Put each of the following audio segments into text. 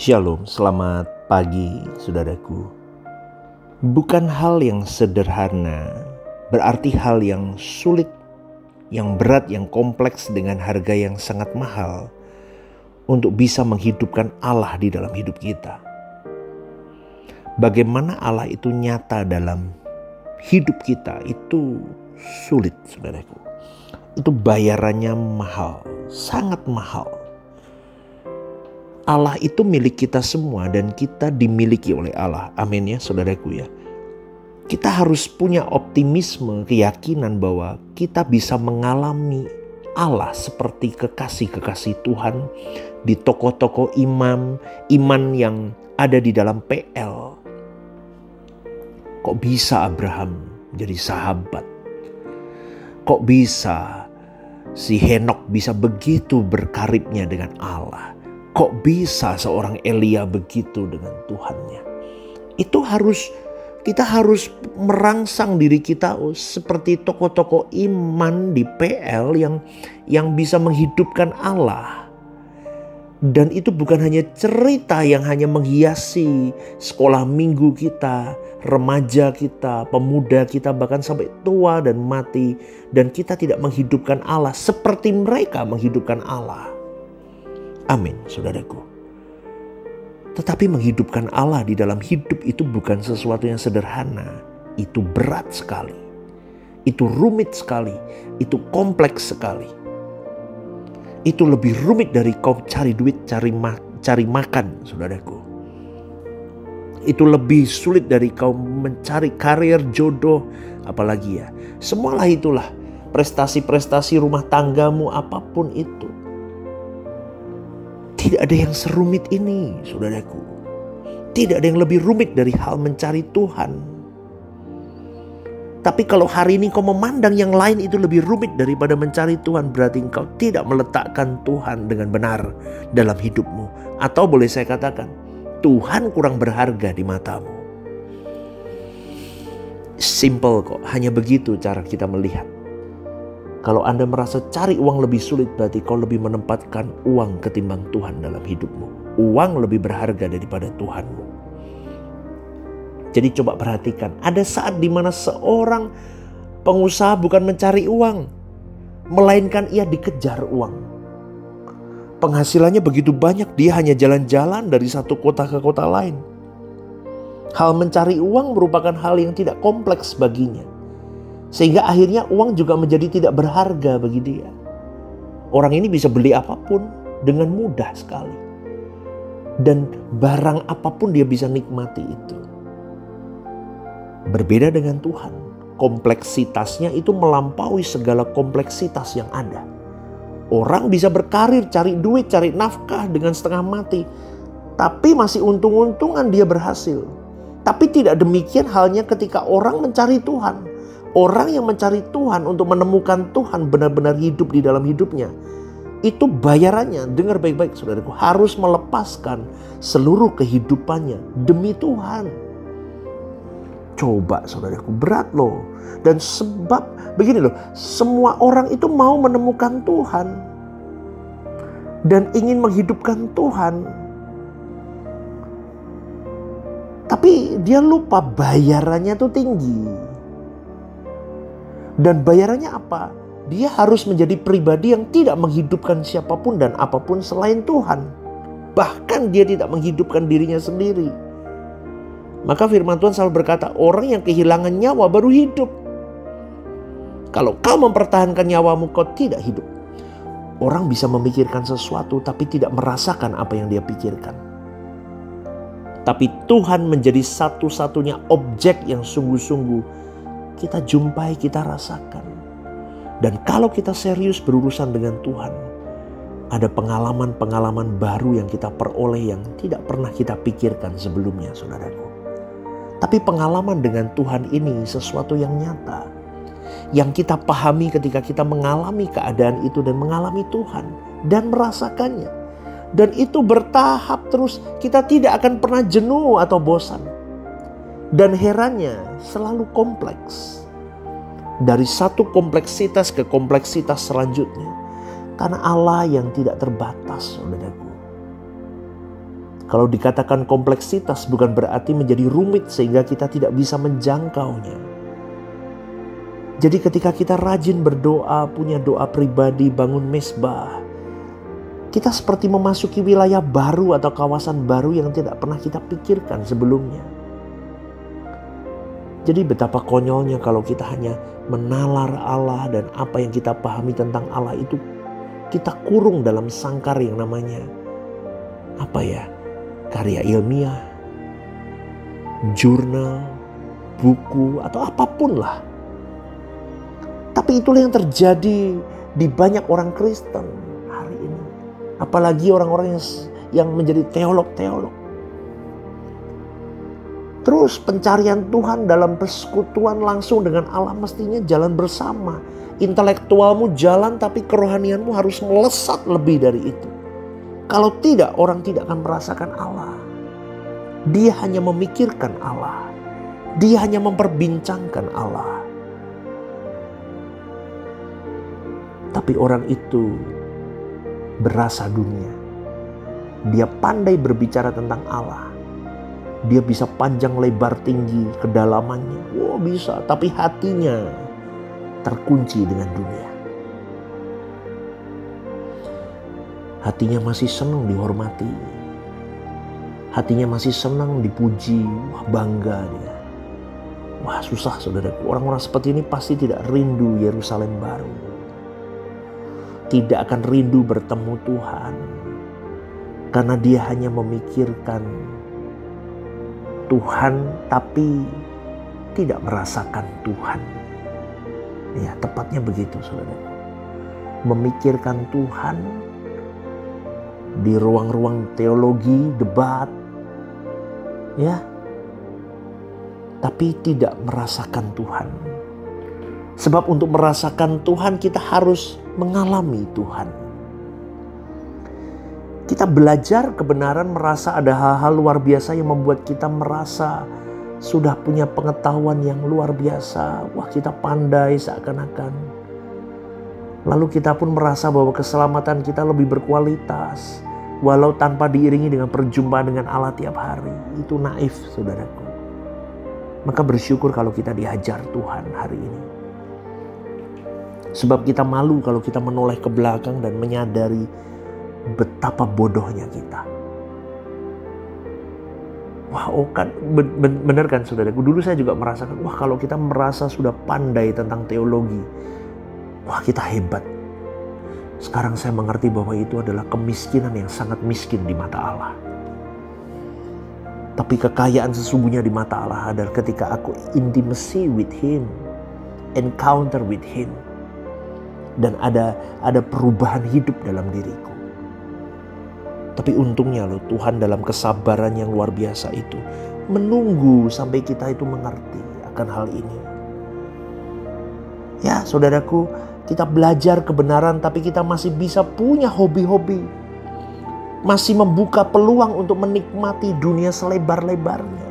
Shalom, selamat pagi saudaraku. Bukan hal yang sederhana, berarti hal yang sulit, yang berat, yang kompleks dengan harga yang sangat mahal untuk bisa menghidupkan Allah di dalam hidup kita. Bagaimana Allah itu nyata dalam hidup kita itu sulit saudaraku. Itu bayarannya mahal, sangat mahal. Allah itu milik kita semua dan kita dimiliki oleh Allah. Amin ya saudaraku ya. Kita harus punya optimisme, keyakinan bahwa kita bisa mengalami Allah seperti kekasih-kekasih Tuhan di tokoh-tokoh iman yang ada di dalam PL. Kok bisa Abraham jadi sahabat? Kok bisa si Henok bisa begitu berkaribnya dengan Allah? Kok bisa seorang Elia begitu dengan Tuhannya? Kita harus merangsang diri kita seperti tokoh-tokoh iman di PL yang bisa menghidupkan Allah. Dan itu bukan hanya cerita yang hanya menghiasi sekolah minggu kita, remaja kita, pemuda kita, bahkan sampai tua dan mati. Dan kita tidak menghidupkan Allah seperti mereka menghidupkan Allah. Amin, saudaraku. Tetapi menghidupkan Allah di dalam hidup itu bukan sesuatu yang sederhana. Itu berat sekali. Itu rumit sekali. Itu kompleks sekali. Itu lebih rumit dari kau cari duit, cari makan, saudaraku. Itu lebih sulit dari kau mencari karir, jodoh, apalagi ya. Semualah itulah prestasi-prestasi rumah tanggamu, apapun itu. Tidak ada yang serumit ini, saudaraku. Tidak ada yang lebih rumit dari hal mencari Tuhan. Tapi kalau hari ini kau memandang yang lain itu lebih rumit daripada mencari Tuhan, berarti engkau tidak meletakkan Tuhan dengan benar dalam hidupmu. Atau boleh saya katakan, Tuhan kurang berharga di matamu. Simple kok, hanya begitu cara kita melihat. Kalau Anda merasa cari uang lebih sulit, berarti kau lebih menempatkan uang ketimbang Tuhan dalam hidupmu. Uang lebih berharga daripada Tuhanmu. Jadi coba perhatikan, ada saat di mana seorang pengusaha bukan mencari uang, melainkan ia dikejar uang. Penghasilannya begitu banyak, dia hanya jalan-jalan dari satu kota ke kota lain. Hal mencari uang merupakan hal yang tidak kompleks baginya. Sehingga akhirnya uang juga menjadi tidak berharga bagi dia. Orang ini bisa beli apapun dengan mudah sekali. Dan barang apapun dia bisa nikmati itu. Berbeda dengan Tuhan. Kompleksitasnya itu melampaui segala kompleksitas yang ada. Orang bisa berkarir, cari duit, cari nafkah dengan setengah mati. Tapi masih untung-untungan dia berhasil. Tapi tidak demikian halnya ketika orang mencari Tuhan. Orang yang mencari Tuhan untuk menemukan Tuhan benar-benar hidup di dalam hidupnya. Itu bayarannya, dengar baik-baik saudaraku, harus melepaskan seluruh kehidupannya demi Tuhan. Coba saudaraku, berat loh. Dan sebab begini loh, semua orang itu mau menemukan Tuhan. Dan ingin menghidupkan Tuhan. Tapi dia lupa bayarannya tuh tinggi. Dan bayarannya apa? Dia harus menjadi pribadi yang tidak menghidupkan siapapun dan apapun selain Tuhan. Bahkan dia tidak menghidupkan dirinya sendiri. Maka firman Tuhan selalu berkata, orang yang kehilangan nyawa baru hidup. Kalau kau mempertahankan nyawamu, kau tidak hidup. Orang bisa memikirkan sesuatu tapi tidak merasakan apa yang dia pikirkan. Tapi Tuhan menjadi satu-satunya objek yang sungguh-sungguh kita jumpai, kita rasakan. Dan kalau kita serius berurusan dengan Tuhan, ada pengalaman-pengalaman baru yang kita peroleh yang tidak pernah kita pikirkan sebelumnya, saudaraku. Tapi pengalaman dengan Tuhan ini sesuatu yang nyata. Yang kita pahami ketika kita mengalami keadaan itu dan mengalami Tuhan. Dan merasakannya. Dan itu bertahap terus, kita tidak akan pernah jenuh atau bosan. Dan herannya selalu kompleks. Dari satu kompleksitas ke kompleksitas selanjutnya. Karena Allah yang tidak terbatas, saudaraku. Kalau dikatakan kompleksitas bukan berarti menjadi rumit sehingga kita tidak bisa menjangkaunya. Jadi ketika kita rajin berdoa, punya doa pribadi, bangun mezbah, kita seperti memasuki wilayah baru atau kawasan baru yang tidak pernah kita pikirkan sebelumnya. Jadi betapa konyolnya kalau kita hanya menalar Allah dan apa yang kita pahami tentang Allah itu kita kurung dalam sangkar yang namanya karya ilmiah, jurnal, buku atau apapun lah. Tapi itulah yang terjadi di banyak orang Kristen hari ini. Apalagi orang-orang yang menjadi teolog-teolog. Terus pencarian Tuhan dalam persekutuan langsung dengan Allah mestinya jalan bersama. Intelektualmu jalan tapi kerohanianmu harus melesat lebih dari itu. Kalau tidak, orang tidak akan merasakan Allah. Dia hanya memikirkan Allah. Dia hanya memperbincangkan Allah. Tapi orang itu berasa dunia. Dia pandai berbicara tentang Allah. Dia bisa panjang lebar tinggi kedalamannya. Wah bisa, tapi hatinya terkunci dengan dunia. Hatinya masih senang dihormati. Hatinya masih senang dipuji. Wah bangga dia. Wah susah saudaraku. Orang-orang seperti ini pasti tidak rindu Yerusalem baru. Tidak akan rindu bertemu Tuhan. Karena dia hanya memikirkan Tuhan tapi tidak merasakan Tuhan. Ya tepatnya begitu saudaraku. Memikirkan Tuhan di ruang-ruang teologi, debat, ya, tapi tidak merasakan Tuhan. Sebab untuk merasakan Tuhan kita harus mengalami Tuhan. Kita belajar kebenaran, merasa ada hal-hal luar biasa yang membuat kita merasa sudah punya pengetahuan yang luar biasa. Wah kita pandai seakan-akan. Lalu kita pun merasa bahwa keselamatan kita lebih berkualitas. Walau tanpa diiringi dengan perjumpaan dengan Allah tiap hari. Itu naif saudaraku. Maka bersyukur kalau kita diajar Tuhan hari ini. Sebab kita malu kalau kita menoleh ke belakang dan menyadari betapa bodohnya kita. Wah kan benar kan saudaraku. Dulu saya juga merasakan, wah kalau kita merasa sudah pandai tentang teologi, wah kita hebat. Sekarang saya mengerti bahwa itu adalah kemiskinan yang sangat miskin di mata Allah. Tapi kekayaan sesungguhnya di mata Allah adalah ketika aku intimacy with Him, encounter with Him, dan ada perubahan hidup dalam diriku. Tapi untungnya loh Tuhan dalam kesabaran yang luar biasa itu menunggu sampai kita itu mengerti akan hal ini. Ya saudaraku, kita belajar kebenaran tapi kita masih bisa punya hobi-hobi. Masih membuka peluang untuk menikmati dunia selebar-lebarnya.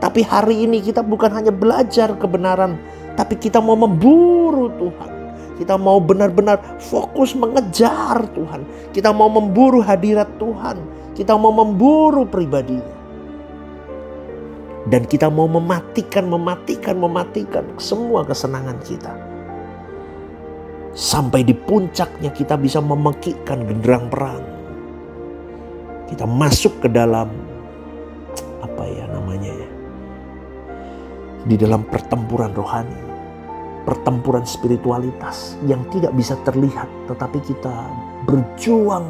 Tapi hari ini kita bukan hanya belajar kebenaran, tapi kita mau memburu Tuhan. Kita mau benar-benar fokus mengejar Tuhan. Kita mau memburu hadirat Tuhan. Kita mau memburu pribadinya. Dan kita mau mematikan semua kesenangan kita. Sampai di puncaknya kita bisa memekikkan genderang perang. Kita masuk ke dalam di dalam pertempuran rohani, pertempuran spiritualitas yang tidak bisa terlihat, tetapi kita berjuang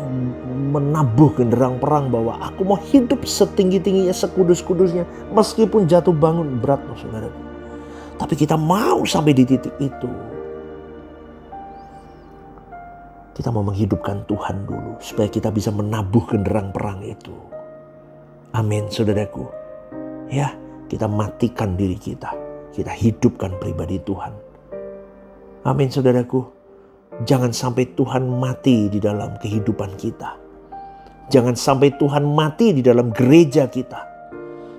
menabuh genderang perang bahwa aku mau hidup setinggi-tingginya, sekudus-kudusnya, meskipun jatuh bangun berat loh saudara. Tapi kita mau sampai di titik itu. Kita mau menghidupkan Tuhan dulu supaya kita bisa menabuh genderang perang itu. Amin saudaraku. Ya, kita matikan diri kita. Kita hidupkan pribadi Tuhan. Amin saudaraku. Jangan sampai Tuhan mati di dalam kehidupan kita. Jangan sampai Tuhan mati di dalam gereja kita.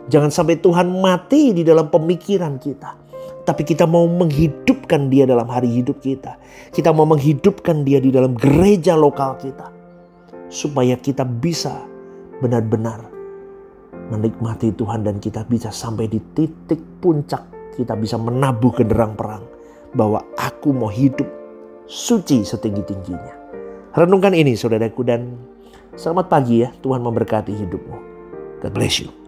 Jangan sampai Tuhan mati di dalam pemikiran kita. Tapi kita mau menghidupkan Dia dalam hari hidup kita. Kita mau menghidupkan Dia di dalam gereja lokal kita. Supaya kita bisa benar-benar menikmati Tuhan dan kita bisa sampai di titik puncak. Kita bisa menabuh genderang perang bahwa aku mau hidup suci setinggi-tingginya. Renungkan ini saudaraku dan selamat pagi ya. Tuhan memberkati hidupmu. God bless you.